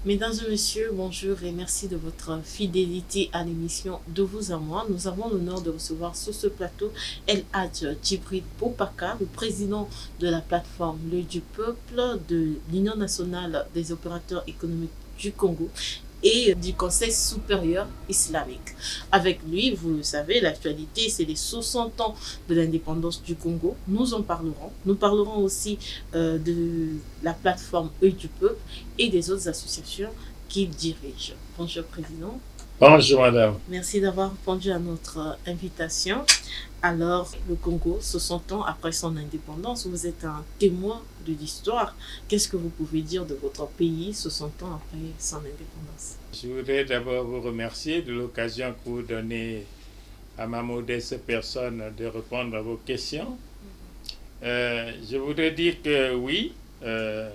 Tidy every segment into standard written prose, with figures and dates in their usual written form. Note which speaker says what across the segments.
Speaker 1: Mesdames et messieurs, bonjour et merci de votre fidélité à l'émission De vous à moi. Nous avons l'honneur de recevoir sur ce plateau El Hadj Djibril Boubacar, le président de la plateforme L'œil du peuple de l'Union nationale des opérateurs économiques du Congo et du Conseil supérieur islamique. Avec lui, vous le savez, l'actualité, c'est les 60 ans de l'indépendance du Congo. Nous en parlerons. Nous parlerons aussi de la plateforme Œil du peuple et des autres associations qu'il dirige. Bonjour, Président.
Speaker 2: Bonjour, madame.
Speaker 1: Merci d'avoir répondu à notre invitation. Alors, le Congo, 60 ans après son indépendance, vous êtes un témoin de l'histoire. Qu'est-ce que vous pouvez dire de votre pays 60 ans après son indépendance?
Speaker 2: Je voudrais d'abord vous remercier de l'occasion que vous donnez à ma modeste personne de répondre à vos questions. Je voudrais dire que oui,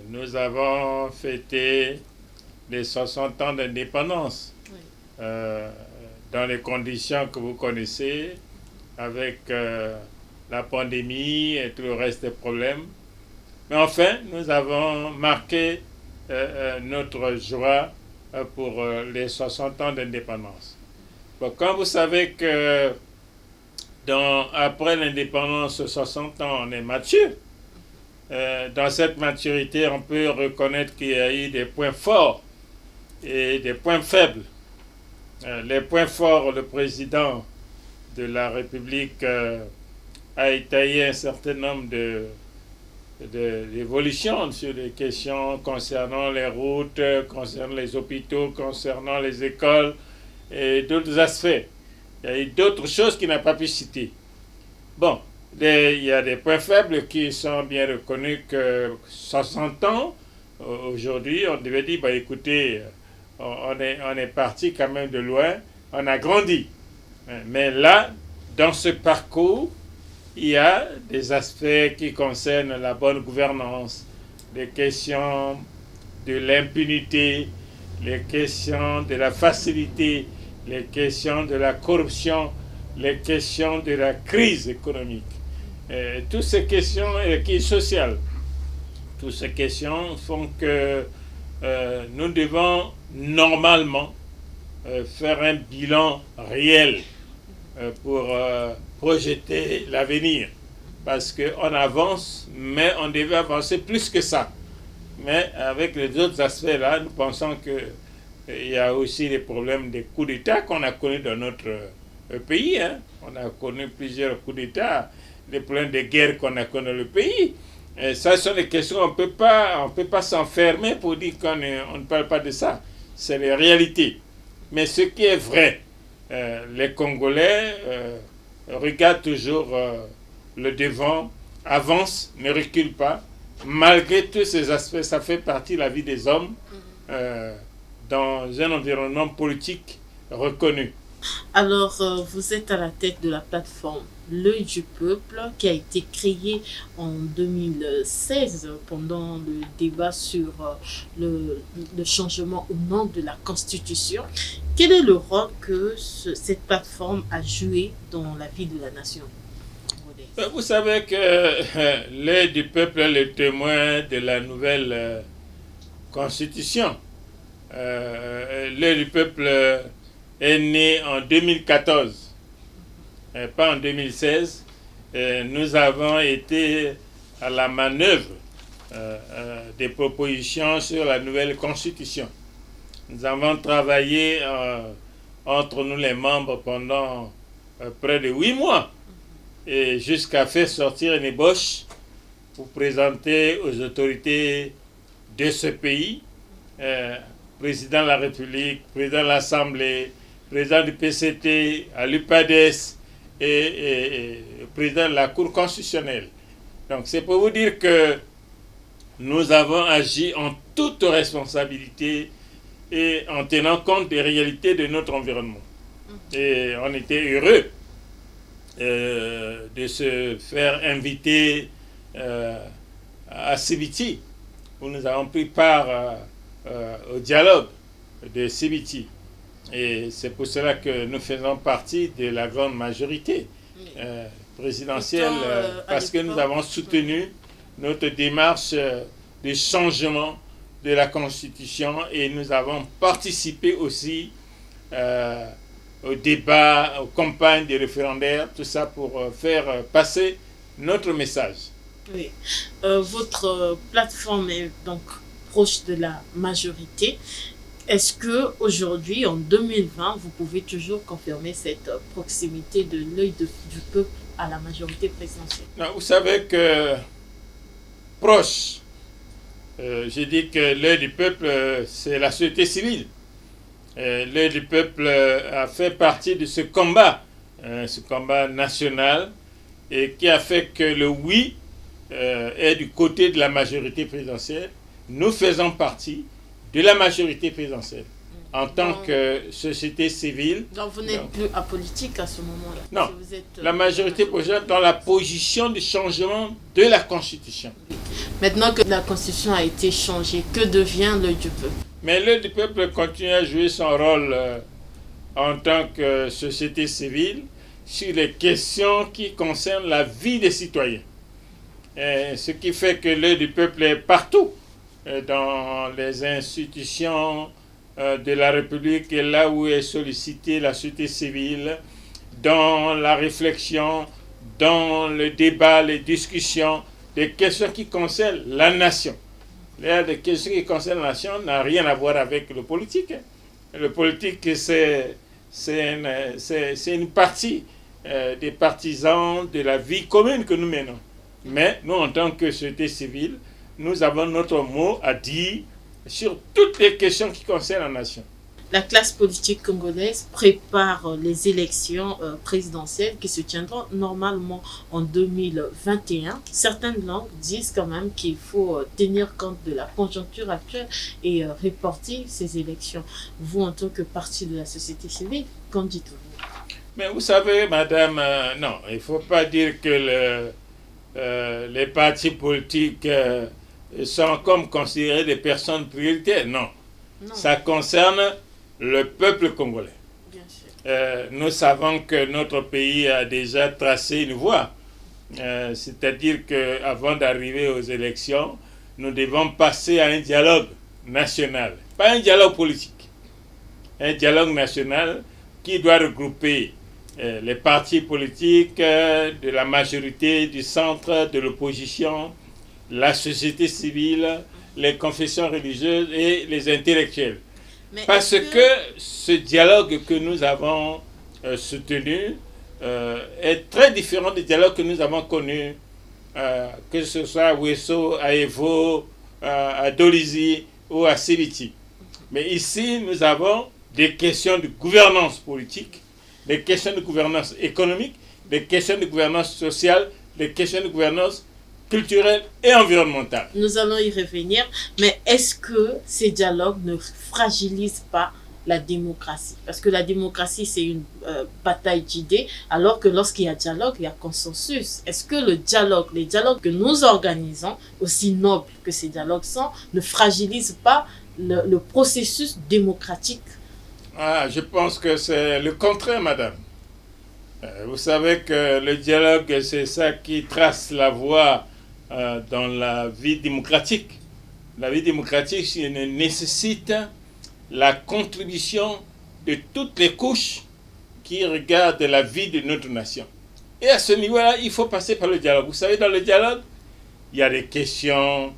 Speaker 2: nous avons fêté les 60 ans d'indépendance dans les conditions que vous connaissez, avec la pandémie et tout le reste des problèmes. Mais enfin, nous avons marqué notre joie pour les 60 ans d'indépendance. Bon, quand vous savez que après l'indépendance, 60 ans, on est mature, dans cette maturité, on peut reconnaître qu'il y a eu des points forts et des points faibles. Les points forts, le président de la République a étayé un certain nombre d'évolutions sur les questions concernant les routes, concernant les hôpitaux, concernant les écoles et d'autres aspects. Il y a eu d'autres choses qu'il n'a pas pu citer. Bon, il y a des points faibles qui sont bien reconnus que 60 ans, aujourd'hui, on devait dire, bah, écoutez, on est parti quand même de loin, on a grandi. Mais là, dans ce parcours, il y a des aspects qui concernent la bonne gouvernance, les questions de l'impunité, les questions de la facilité, les questions de la corruption, les questions de la crise économique. Toutes ces questions qui sont sociales, toutes ces questions font que nous devons normalement faire un bilan réel pour projeter l'avenir. Parce qu'on avance, mais on devait avancer plus que ça. Mais avec les autres aspects-là, nous pensons qu'il y a aussi les problèmes des coups d'État qu'on a connus dans notre pays. Hein. On a connu plusieurs coups d'État, les problèmes de guerre qu'on a connus dans le pays. Et ça sont des questions, on ne peut pas s'enfermer pour dire qu'on ne parle pas de ça. C'est les réalités. Mais ce qui est vrai, les Congolais regardent toujours le devant, avancent, ne reculent pas. Malgré tous ces aspects, ça fait partie de la vie des hommes dans un environnement politique reconnu.
Speaker 1: Alors, vous êtes à la tête de la plateforme L'œil du peuple qui a été créée en 2016 pendant le débat sur le changement ou non de la Constitution. Quel est le rôle que cette plateforme a joué dans la vie de la nation?
Speaker 2: Vous savez que l'œil du peuple est le témoin de la nouvelle Constitution. L'œil du peuple est né en 2014, pas en 2016. Nous avons été à la manœuvre des propositions sur la nouvelle Constitution. Nous avons travaillé entre nous les membres pendant près de 8 mois et jusqu'à faire sortir une ébauche pour présenter aux autorités de ce pays, président de la République, président de l'Assemblée, président du PCT, à l'UPADES et président de la Cour constitutionnelle. Donc c'est pour vous dire que nous avons agi en toute responsabilité et en tenant compte des réalités de notre environnement. Et on était heureux de se faire inviter à Sibiti, où nous avons pris part au dialogue de Sibiti. Et c'est pour cela que nous faisons partie de la grande majorité présidentielle, parce que nous avons soutenu notre démarche de changement de la Constitution et nous avons participé aussi aux débats, aux campagnes des référendaires, tout ça pour faire passer notre message.
Speaker 1: Oui. Votre plateforme est donc proche de la majorité. Est-ce que aujourd'hui, en 2020, vous pouvez toujours confirmer cette proximité de l'œil du peuple à la majorité présidentielle?
Speaker 2: Non, vous savez que proche, je dis que l'œil du peuple, c'est la société civile. L'œil du peuple a fait partie de ce combat national, et qui a fait que le oui est du côté de la majorité présidentielle. Nous faisons partie de la majorité présidentielle en tant que société civile.
Speaker 1: Donc vous n'êtes plus apolitique à ce moment-là?
Speaker 2: Non,
Speaker 1: si vous êtes,
Speaker 2: la majorité présidentielle dans la position de changement de la Constitution.
Speaker 1: Maintenant que la Constitution a été changée, que devient l'œil du peuple?
Speaker 2: Mais l'œil du peuple continue à jouer son rôle en tant que société civile sur les questions qui concernent la vie des citoyens. Et ce qui fait que l'œil du peuple est partout, dans les institutions de la République, et là où est sollicitée la société civile, dans la réflexion, dans le débat, les discussions, des questions qui concernent la nation. Les questions qui concernent la nation n'ont rien à voir avec le politique. Le politique, c'est une partie des partisans de la vie commune que nous menons. Mais nous, en tant que société civile, nous avons notre mot à dire sur toutes les questions qui concernent la nation.
Speaker 1: La classe politique congolaise prépare les élections présidentielles qui se tiendront normalement en 2021. Certaines langues disent quand même qu'il faut tenir compte de la conjoncture actuelle et reporter ces élections. Vous, en tant que parti de la société civile, qu'en dites-vous?
Speaker 2: Mais vous savez, madame, non, il ne faut pas dire que les partis politiques sont comme considérés des personnes prioritaires. Non. Ça concerne le peuple congolais.
Speaker 1: Bien sûr.
Speaker 2: Nous savons que notre pays a déjà tracé une voie. C'est-à-dire qu'avant d'arriver aux élections, nous devons passer à un dialogue national. Pas un dialogue politique. Un dialogue national qui doit regrouper les partis politiques de la majorité, du centre, de l'opposition, la société civile, les confessions religieuses et les intellectuels. Parce que ce dialogue que nous avons soutenu est très différent des dialogues que nous avons connus, que ce soit à Ouesso, à Evo, à Dolisie ou à Sibiti. Mais ici, nous avons des questions de gouvernance politique, des questions de gouvernance économique, des questions de gouvernance sociale, des questions de gouvernance culturelle et environnementale.
Speaker 1: Nous allons y revenir, mais est-ce que ces dialogues ne fragilisent pas la démocratie? Parce que la démocratie, c'est une bataille d'idées, alors que lorsqu'il y a dialogue, il y a consensus. Est-ce que les dialogues que nous organisons, aussi nobles que ces dialogues sont, ne fragilisent pas le processus démocratique?
Speaker 2: Je pense que c'est le contraire, madame. Vous savez que le dialogue, c'est ça qui trace la voie dans la vie démocratique. La vie démocratique nécessite la contribution de toutes les couches qui regardent la vie de notre nation. Et à ce niveau-là, il faut passer par le dialogue. Vous savez, dans le dialogue, il y a des questions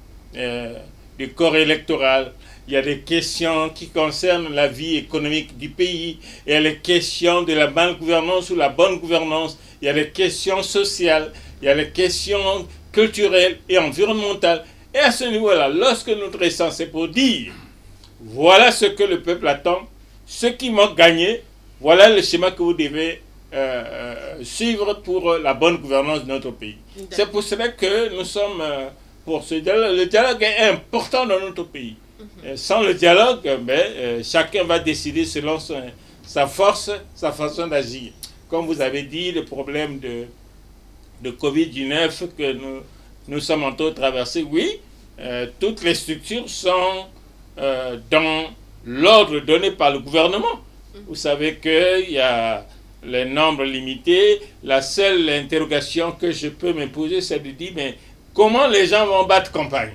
Speaker 2: du corps électoral, il y a des questions qui concernent la vie économique du pays, il y a les questions de la malgouvernance ou la bonne gouvernance, il y a les questions sociales, il y a les questions culturelles et environnementales. Et à ce niveau-là, lorsque notre essence est pour dire, voilà ce que le peuple attend, ceux qui m'ont gagné, voilà le schéma que vous devez suivre pour la bonne gouvernance de notre pays. C'est pour cela que nous sommes pour ce dialogue. Le dialogue est important dans notre pays. Sans le dialogue, chacun va décider selon sa force, sa façon d'agir. Comme vous avez dit, le problème de Covid-19 que nous sommes en train de traverser, oui, toutes les structures sont dans l'ordre donné par le gouvernement. Vous savez qu'il y a les nombres limités. La seule interrogation que je peux me poser, c'est de dire, mais comment les gens vont battre campagne?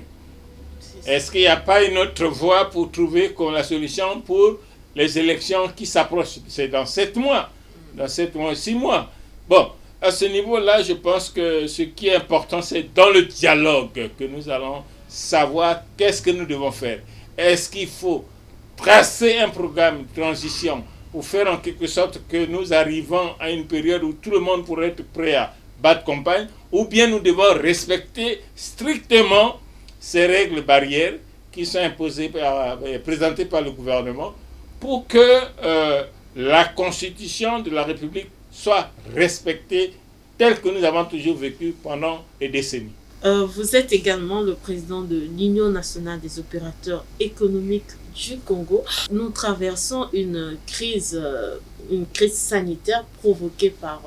Speaker 2: Est-ce qu'il n'y a pas une autre voie pour trouver la solution pour les élections qui s'approchent? C'est dans 7 mois, dans 7 mois, 6 mois. Bon, à ce niveau-là, je pense que ce qui est important, c'est dans le dialogue que nous allons savoir qu'est-ce que nous devons faire. Est-ce qu'il faut tracer un programme de transition pour faire en quelque sorte que nous arrivons à une période où tout le monde pourrait être prêt à battre campagne, ou bien nous devons respecter strictement ces règles barrières qui sont présentées par le gouvernement pour que la constitution de la République soit respectée telle que nous avons toujours vécu pendant des décennies.
Speaker 1: Vous êtes également le président de l'Union nationale des opérateurs économiques du Congo. Nous traversons une crise sanitaire provoquée par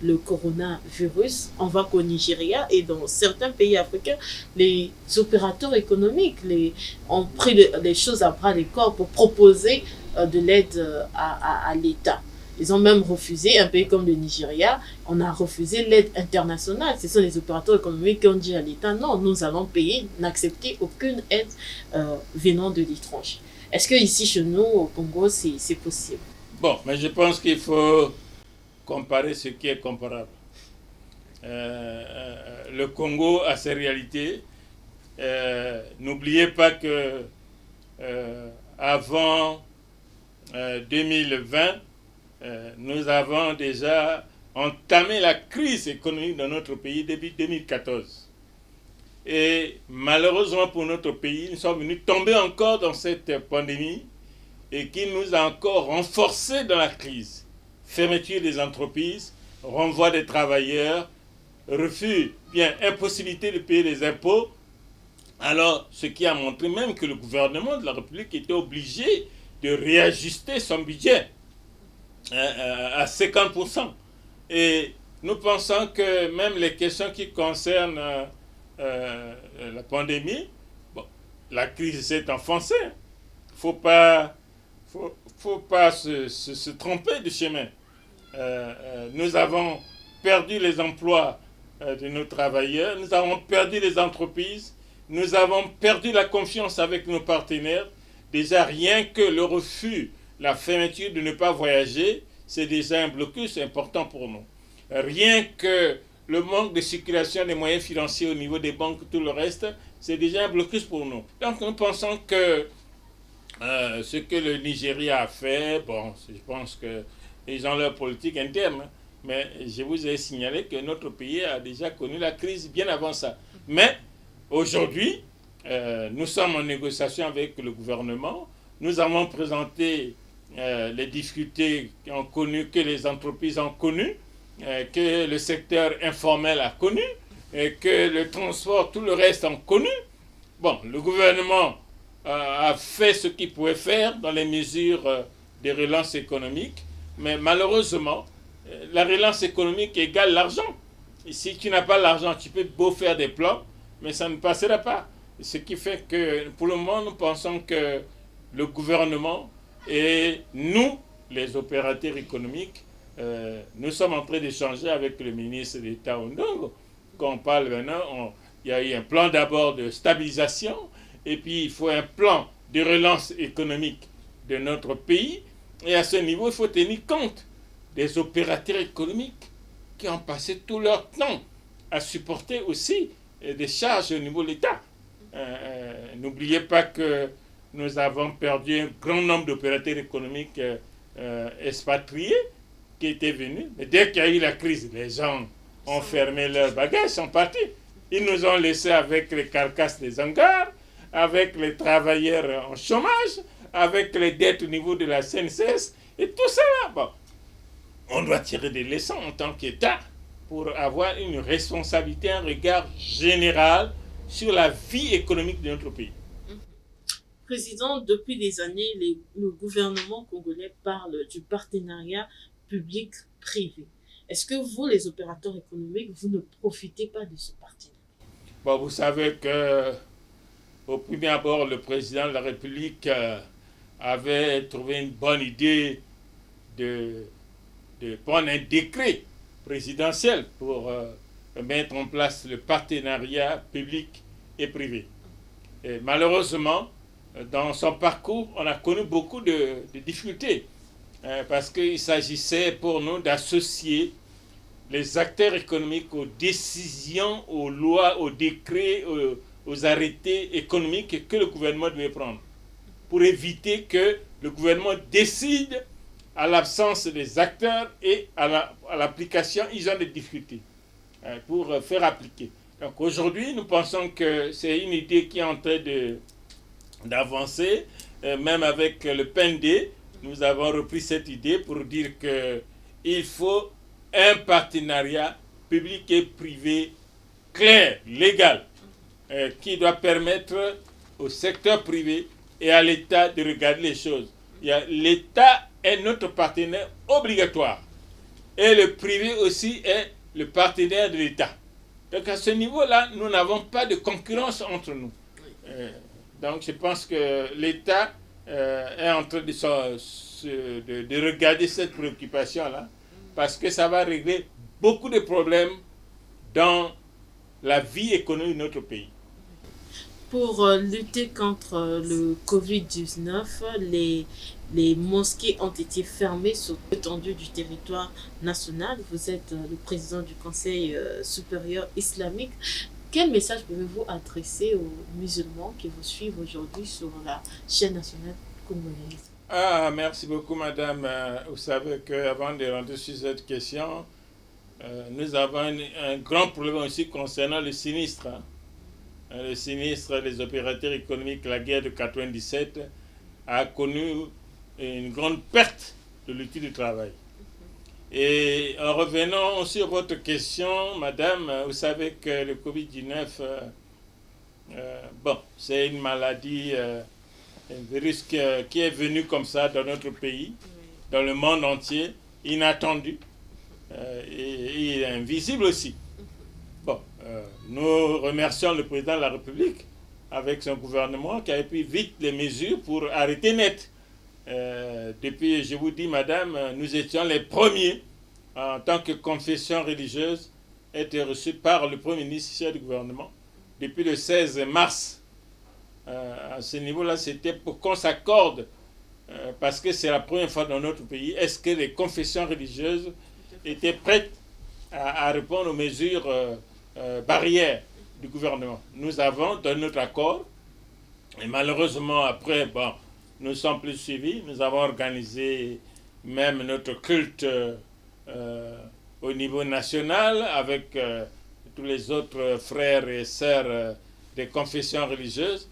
Speaker 1: le coronavirus. On voit qu'au Nigeria et dans certains pays africains, les opérateurs économiques ont pris les choses à bras le corps pour proposer de l'aide à l'État. Ils ont même refusé, un pays comme le Nigeria, on a refusé l'aide internationale. Ce sont les opérateurs économiques qui ont dit à l'État, non, nous allons payer, n'accepter aucune aide venant de l'étranger. Est-ce que ici chez nous, au Congo, c'est possible?
Speaker 2: Bon, mais je pense qu'il faut comparer ce qui est comparable. Le Congo a ses réalités. N'oubliez pas que avant 2020, nous avons déjà entamé la crise économique dans notre pays depuis 2014. Et malheureusement pour notre pays, nous sommes venus tomber encore dans cette pandémie et qui nous a encore renforcés dans la crise. Fermeture des entreprises, renvoi des travailleurs, refus, bien impossibilité de payer les impôts. Alors, ce qui a montré même que le gouvernement de la République était obligé de réajuster son budget à 50%. Et nous pensons que même les questions qui concernent la pandémie, bon, la crise s'est enfoncée. Faut pas se tromper de chemin. Nous avons perdu les emplois de nos travailleurs, nous avons perdu les entreprises, nous avons perdu la confiance avec nos partenaires. Déjà, rien que le refus, la fermeture de ne pas voyager, c'est déjà un blocus important pour nous. Rien que le manque de circulation des moyens financiers au niveau des banques, tout le reste, c'est déjà un blocus pour nous. Donc nous pensons que ce que le Nigeria a fait, bon, je pense qu'ils ont leur politique interne, mais je vous ai signalé que notre pays a déjà connu la crise bien avant ça. Mais aujourd'hui, nous sommes en négociation avec le gouvernement. Nous avons présenté les difficultés que les entreprises ont connues, que le secteur informel a connu, et que le transport, tout le reste ont connu. Bon, le gouvernement a fait ce qu'il pouvait faire dans les mesures de relance économique, mais malheureusement, la relance économique égale l'argent. Et si tu n'as pas l'argent, tu peux beau faire des plans, mais ça ne passera pas. Ce qui fait que, pour le moment, nous pensons que le gouvernement et nous, les opérateurs économiques, nous sommes en train d'échanger avec le ministre d'État Ondongo. Quand on parle maintenant, il y a eu un plan d'abord de stabilisation, et puis il faut un plan de relance économique de notre pays. Et à ce niveau, il faut tenir compte des opérateurs économiques qui ont passé tout leur temps à supporter aussi des charges au niveau de l'État. N'oubliez pas que nous avons perdu un grand nombre d'opérateurs économiques expatriés qui étaient venus. Mais dès qu'il y a eu la crise, les gens ont fermé leurs bagages, sont partis. Ils nous ont laissés avec les carcasses des hangars, avec les travailleurs en chômage, avec les dettes au niveau de la CNCS, et tout ça là. Bon, on doit tirer des leçons en tant qu'État pour avoir une responsabilité, un regard général sur la vie économique de notre pays.
Speaker 1: Président, depuis des années, le gouvernement congolais parle du partenariat public-privé. Est-ce que vous, les opérateurs économiques, vous ne profitez pas de ce partenariat?
Speaker 2: Bon, vous savez que au premier abord, le président de la République avait trouvé une bonne idée de prendre un décret présidentiel pour mettre en place le partenariat public et privé. Et malheureusement, dans son parcours, on a connu beaucoup de difficultés. Parce qu'il s'agissait pour nous d'associer les acteurs économiques aux décisions, aux lois, aux décrets, aux arrêtés économiques que le gouvernement devait prendre. Pour éviter que le gouvernement décide à l'absence des acteurs et à l'application, ils ont des difficultés pour faire appliquer. Donc aujourd'hui, nous pensons que c'est une idée qui est en train d'avancer, même avec le PND, nous avons repris cette idée pour dire qu'il faut un partenariat public et privé clair, légal, qui doit permettre au secteur privé et à l'État de regarder les choses. L'État est notre partenaire obligatoire et le privé aussi est le partenaire de l'État. Donc à ce niveau-là, nous n'avons pas de concurrence entre nous. Donc je pense que l'État est en train de regarder cette préoccupation-là parce que ça va régler beaucoup de problèmes dans la vie économique de notre pays.
Speaker 1: Pour lutter contre le Covid-19, les mosquées ont été fermées sur l'étendue du territoire national. Vous êtes le président du Conseil supérieur islamique. Quel message pouvez-vous adresser aux musulmans qui vous suivent aujourd'hui sur la chaîne nationale congolaise?
Speaker 2: Merci beaucoup, madame. Vous savez qu'avant de rentrer sur cette question, nous avons un grand problème aussi concernant le sinistre. Le sinistre des opérateurs économiques, la guerre de 97, a connu une grande perte de l'outil du travail. Et en revenant sur votre question, madame, vous savez que le Covid-19, c'est une maladie, un virus qui est venu comme ça dans notre pays, dans le monde entier, inattendu et invisible aussi. Nous remercions le président de la République avec son gouvernement qui a pris vite les mesures pour arrêter net. Depuis, je vous dis, madame, nous étions les premiers en tant que confession religieuse été reçus par le Premier ministre chef du gouvernement. Depuis le 16 mars, à ce niveau-là, c'était pour qu'on s'accorde, parce que c'est la première fois dans notre pays, est-ce que les confessions religieuses étaient prêtes à répondre aux mesures barrières du gouvernement. Nous avons donné notre accord, et malheureusement, après, nous ne sommes plus suivis. Nous avons organisé même notre culte au niveau national avec tous les autres frères et sœurs des confessions religieuses.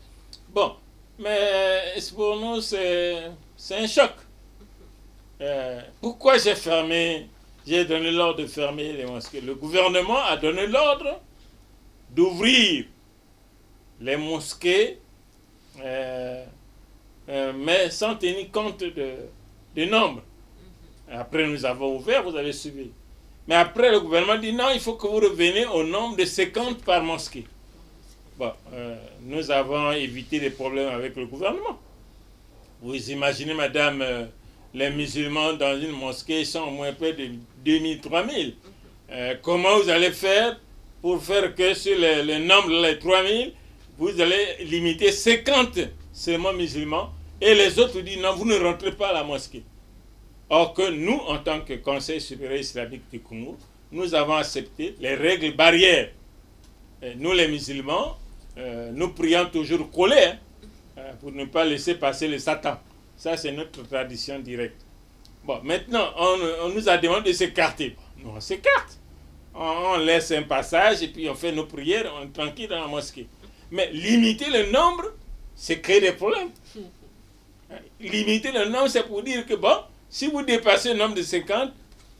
Speaker 2: Mais pour nous, c'est un choc. Pourquoi j'ai donné l'ordre de fermer les mosquées? Le gouvernement a donné l'ordre d'ouvrir les mosquées, mais sans tenir compte de nombre. Après, nous avons ouvert, vous avez suivi. Mais après, le gouvernement dit non, il faut que vous reveniez au nombre de 50 par mosquée. Nous avons évité des problèmes avec le gouvernement. Vous imaginez, madame, les musulmans dans une mosquée sont au moins près de 2000, 3000. Comment vous allez faire pour faire que sur le nombre de les 3000, vous allez limiter 50 seulement musulmans et les autres vous disent non, vous ne rentrez pas à la mosquée. Or que nous, en tant que Conseil supérieur islamique du Congo, nous avons accepté les règles barrières. Et nous, les musulmans, nous prions toujours collés pour ne pas laisser passer le Satan. Ça, c'est notre tradition directe. Maintenant, on nous a demandé de s'écarter. Nous, on s'écarte. On laisse un passage et puis on fait nos prières, on est tranquille dans la mosquée. Mais limiter le nombre, c'est créer des problèmes. Limiter le nombre, c'est pour dire que si vous dépassez le nombre de 50,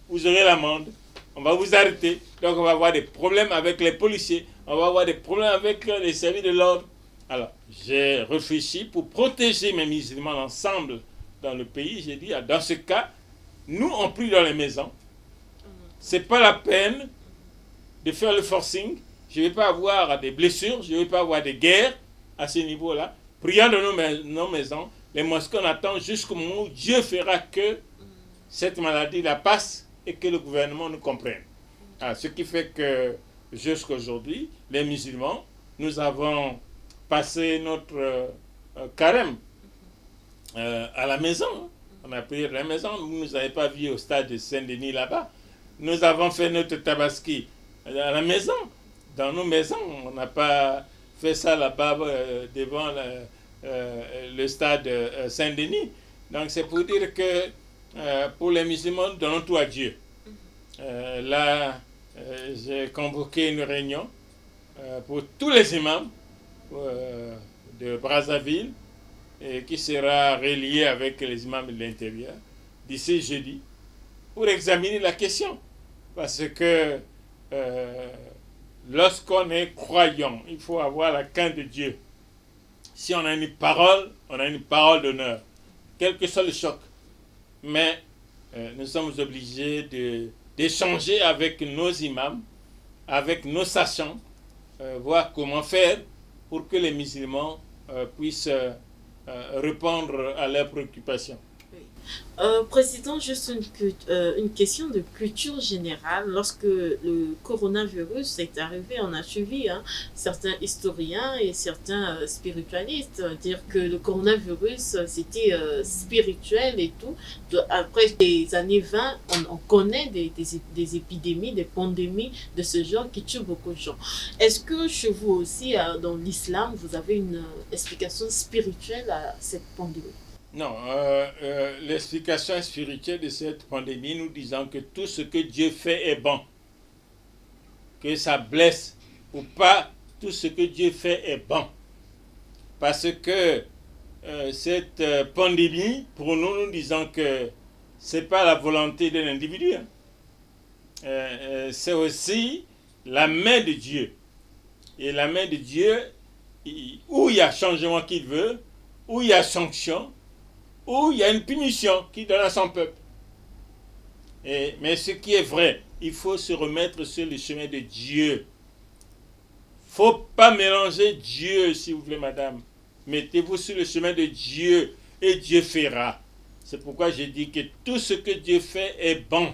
Speaker 2: vous aurez l'amende. On va vous arrêter. Donc on va avoir des problèmes avec les policiers. On va avoir des problèmes avec les services de l'ordre. Alors, j'ai réfléchi pour protéger mes musulmans ensemble dans le pays. J'ai dit, dans ce cas, nous, on prie dans les maisons. Ce n'est pas la peine de faire le forcing. Je ne vais pas avoir des blessures. Je ne vais pas avoir des guerres à ce niveau-là. Prions dans nos maisons. Les mosquées, on attend jusqu'au moment où Dieu fera que cette maladie la passe et que le gouvernement nous comprenne. Alors, ce qui fait que jusqu'à aujourd'hui, les musulmans, nous avons passé notre carême à la maison. On a prié à la maison. Vous ne nous avez pas vus au stade de Saint-Denis là-bas. Nous avons fait notre tabaski à la maison, dans nos maisons. On n'a pas fait ça là-bas devant le stade Saint-Denis. Donc c'est pour dire que pour les musulmans, donnons tout à Dieu. Là, j'ai convoqué une réunion pour tous les imams de Brazzaville et qui sera relié avec les imams de l'intérieur d'ici jeudi pour examiner la question. Parce que lorsqu'on est croyant, il faut avoir la crainte de Dieu. Si on a une parole, on a une parole d'honneur, quel que soit le choc. Mais nous sommes obligés d'échanger avec nos imams, avec nos sachants, voir comment faire pour que les musulmans puissent répondre à leurs préoccupations.
Speaker 1: Président, juste une question de culture générale. Lorsque le coronavirus est arrivé, on a suivi certains historiens et certains spiritualistes dire que le coronavirus, c'était spirituel et tout. Après les années 20, on connaît des épidémies, des pandémies de ce genre qui tuent beaucoup de gens. Est-ce que chez vous aussi, dans l'islam, vous avez une explication spirituelle à cette pandémie?
Speaker 2: Non, l'explication spirituelle de cette pandémie, nous disons que tout ce que Dieu fait est bon. Que ça blesse ou pas, tout ce que Dieu fait est bon. Parce que cette pandémie, pour nous, nous disons que ce n'est pas la volonté d'un individu. C'est aussi la main de Dieu. Et la main de Dieu, où il y a changement qu'il veut, où il y a sanction, où il y a une punition qu'il donne à son peuple. Mais ce qui est vrai, il faut se remettre sur le chemin de Dieu. Il ne faut pas mélanger Dieu, si vous voulez, madame. Mettez-vous sur le chemin de Dieu et Dieu fera. C'est pourquoi j'ai dit que tout ce que Dieu fait est bon.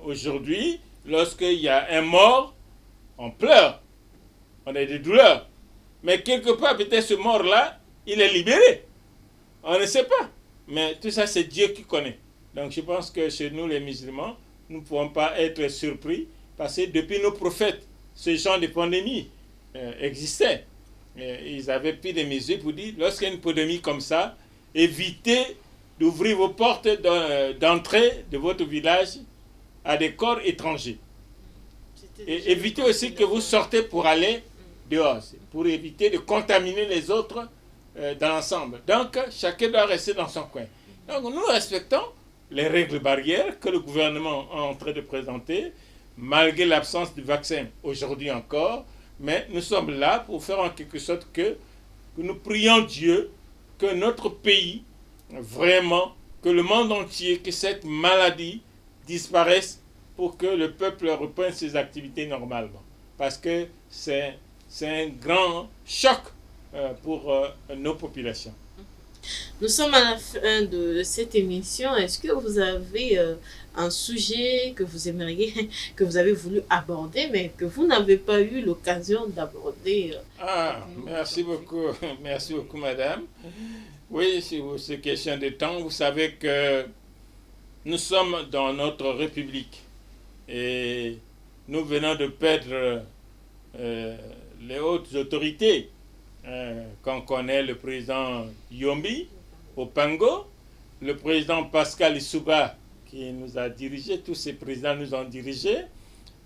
Speaker 2: Aujourd'hui, lorsqu'il y a un mort, on pleure. On a des douleurs. Mais quelque part, peut-être ce mort-là, il est libéré. On ne sait pas. Mais tout ça, c'est Dieu qui connaît. Donc je pense que chez nous, les musulmans, nous ne pouvons pas être surpris parce que depuis nos prophètes, ce genre de pandémie existait. Ils avaient pris des mesures pour dire, lorsqu'il y a une pandémie comme ça, évitez d'ouvrir vos portes d'entrée de votre village à des corps étrangers. Et évitez aussi que vous sortez pour aller dehors, pour éviter de contaminer les autres dans l'ensemble. Donc, chacun doit rester dans son coin. Donc, nous respectons les règles barrières que le gouvernement est en train de présenter, malgré l'absence de vaccin aujourd'hui encore. Mais nous sommes là pour faire en quelque sorte que nous prions Dieu, que notre pays, vraiment, que le monde entier, que cette maladie disparaisse pour que le peuple reprenne ses activités normalement. Parce que c'est un grand choc pour nos populations.
Speaker 1: Nous sommes à la fin de cette émission. Est-ce que vous avez un sujet que vous aimeriez, que vous avez voulu aborder, mais que vous n'avez pas eu l'occasion d'aborder?
Speaker 2: Merci beaucoup. Merci beaucoup, madame. Oui, c'est question de temps. Vous savez que nous sommes dans notre République et nous venons de perdre les hautes autorités. Qu'on connaît le président Yombi Opango, le président Pascal Issouba qui nous a dirigés, tous ces présidents nous ont dirigés,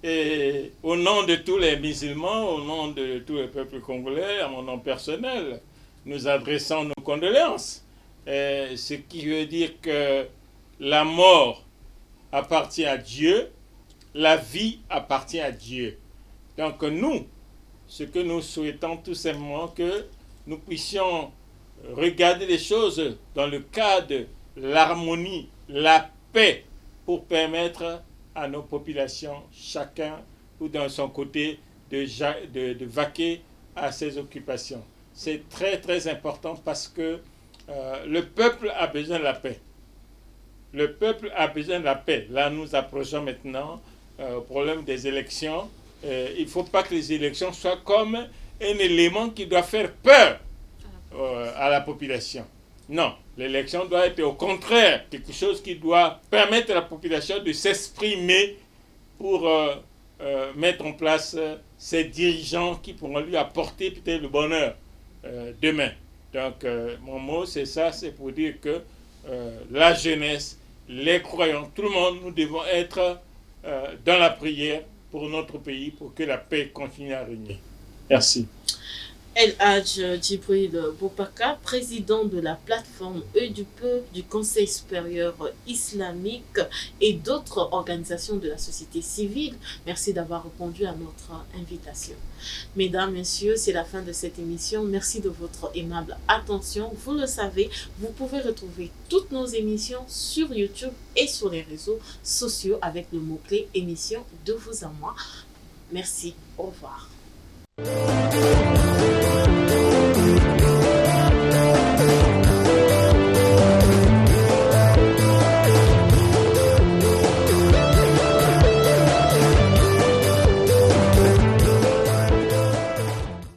Speaker 2: et au nom de tous les musulmans, au nom de tous les peuples congolais, à mon nom personnel, nous adressons nos condoléances. Ce qui veut dire que la mort appartient à Dieu, la vie appartient à Dieu. Donc nous, ce que nous souhaitons tout simplement, que nous puissions regarder les choses dans le cadre de l'harmonie, la paix, pour permettre à nos populations, chacun ou dans son côté, de vaquer à ses occupations. C'est très très important parce que le peuple a besoin de la paix. Le peuple a besoin de la paix. Là, nous approchons maintenant au problème des élections. Il ne faut pas que les élections soient comme un élément qui doit faire peur à la population. Non, l'élection doit être au contraire quelque chose qui doit permettre à la population de s'exprimer pour mettre en place ces dirigeants qui pourront lui apporter peut-être le bonheur demain. Donc mon mot c'est ça, c'est pour dire que la jeunesse, les croyants, tout le monde, nous devons être dans la prière pour notre pays, pour que la paix continue à régner. Merci.
Speaker 1: El Hadj Djibril Boubacar, président de la plateforme Œil du Peuple, du Conseil supérieur islamique et d'autres organisations de la société civile, merci d'avoir répondu à notre invitation. Mesdames, Messieurs, c'est la fin de cette émission. Merci de votre aimable attention. Vous le savez, vous pouvez retrouver toutes nos émissions sur YouTube et sur les réseaux sociaux avec le mot-clé émission de vous à moi. Merci, au revoir.